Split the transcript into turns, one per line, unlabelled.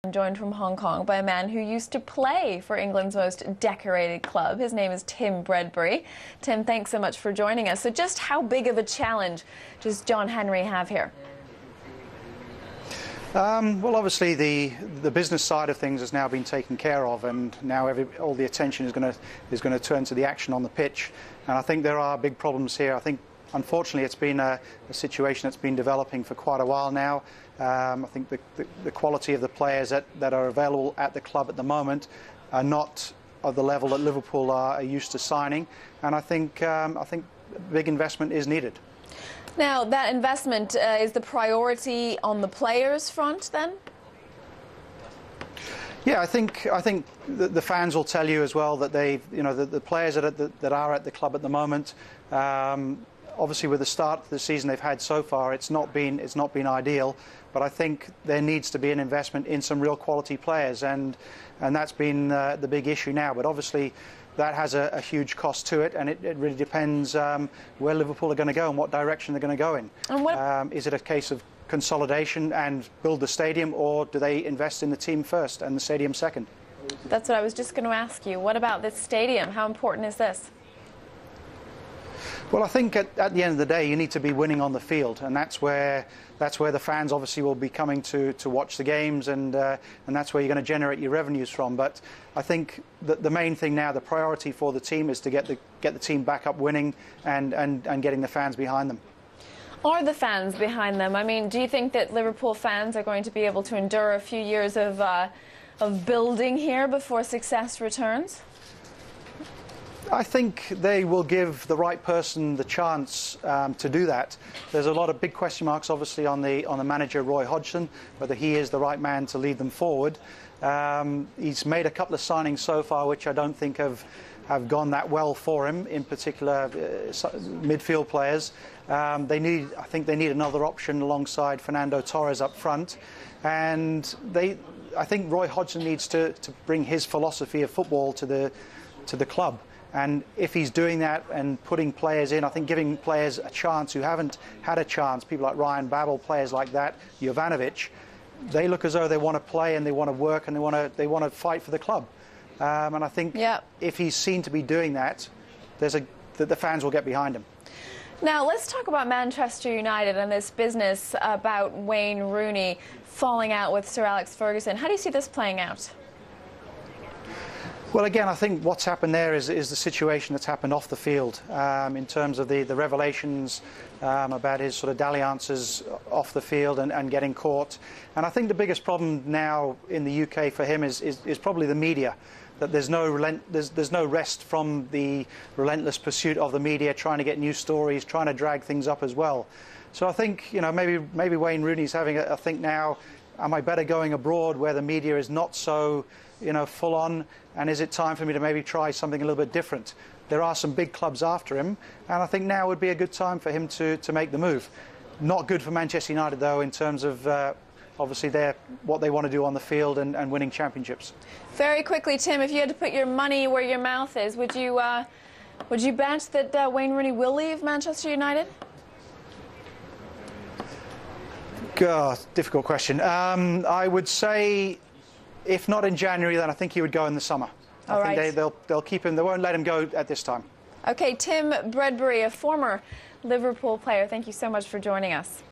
I'm joined from Hong Kong by a man who used to play for England's most decorated club. His name is Tim Bredbury. Tim, thanks so much for joining us. So just how big of a challenge does John Henry have here?
Well, obviously the business side of things has now been taken care of, and now all the attention is going to turn to the action on the pitch. And I think there are big problems here. I think, unfortunately, it's been a situation that's been developing for quite a while now. I think the quality of the players that are available at the club at the moment are not of the level that Liverpool are used to signing, and I think big investment is needed.
Now, that investment is the priority on the players' front, then?
Yeah, I think the fans will tell you as well that the players that are at the club at the moment. Obviously, with the start of the season they've had so far, it's not been ideal. But I think there needs to be an investment in some real quality players, and that's been the big issue now. But obviously, that has a huge cost to it, and it really depends where Liverpool are going to go and what direction they're going to go in. And is it a case of consolidation and build the stadium, or do they invest in the team first and the stadium second?
That's what I was just going to ask you. What about this stadium? How important is this?
Well, I think at the end of the day, you need to be winning on the field, and that's where the fans obviously will be coming to watch the games, and that's where you're going to generate your revenues from. But I think the main thing now, the priority for the team, is to get the team back up winning and getting the fans behind them.
Are the fans behind them? I mean, do you think that Liverpool fans are going to be able to endure a few years of building here before success returns?
I think they will give the right person the chance to do that. There's a lot of big question marks, obviously, on the manager, Roy Hodgson, whether he is the right man to lead them forward. He's made a couple of signings so far which I don't think have gone that well for him, in particular midfield players. I think they need another option alongside Fernando Torres up front, and I think Roy Hodgson needs to bring his philosophy of football to the club. And if he's doing that and putting players in, I think giving players a chance who haven't had a chance, people like Ryan Babel, players like that, Jovanovic, they look as though they want to play and they want to work and they want to fight for the club. And I think if he's seen to be doing that, the fans will get behind him.
Now, let's talk about Manchester United and this business about Wayne Rooney falling out with Sir Alex Ferguson. How do you see this playing out?
Well, again, I think what's happened there is the situation that's happened off the field, in terms of the revelations about his sort of dalliances off the field and getting caught. And I think the biggest problem now in the UK for him is probably the media. That there's no rest from the relentless pursuit of the media, trying to get new stories, trying to drag things up as well. So I think, maybe Wayne Rooney's having a think now. Am I better going abroad where the media is not so, full on? And is it time for me to maybe try something a little bit different? There are some big clubs after him, and I think now would be a good time for him to make the move. Not good for Manchester United, though, in terms of obviously what they want to do on the field and winning championships.
Very quickly, Tim, if you had to put your money where your mouth is, would you bet that Wayne Rooney will leave Manchester United?
God, difficult question. I would say, if not in January, then I think he would go in the summer. I think they'll keep him. They won't let him go at this time.
Okay, Tim Bredbury, a former Liverpool player, thank you so much for joining us.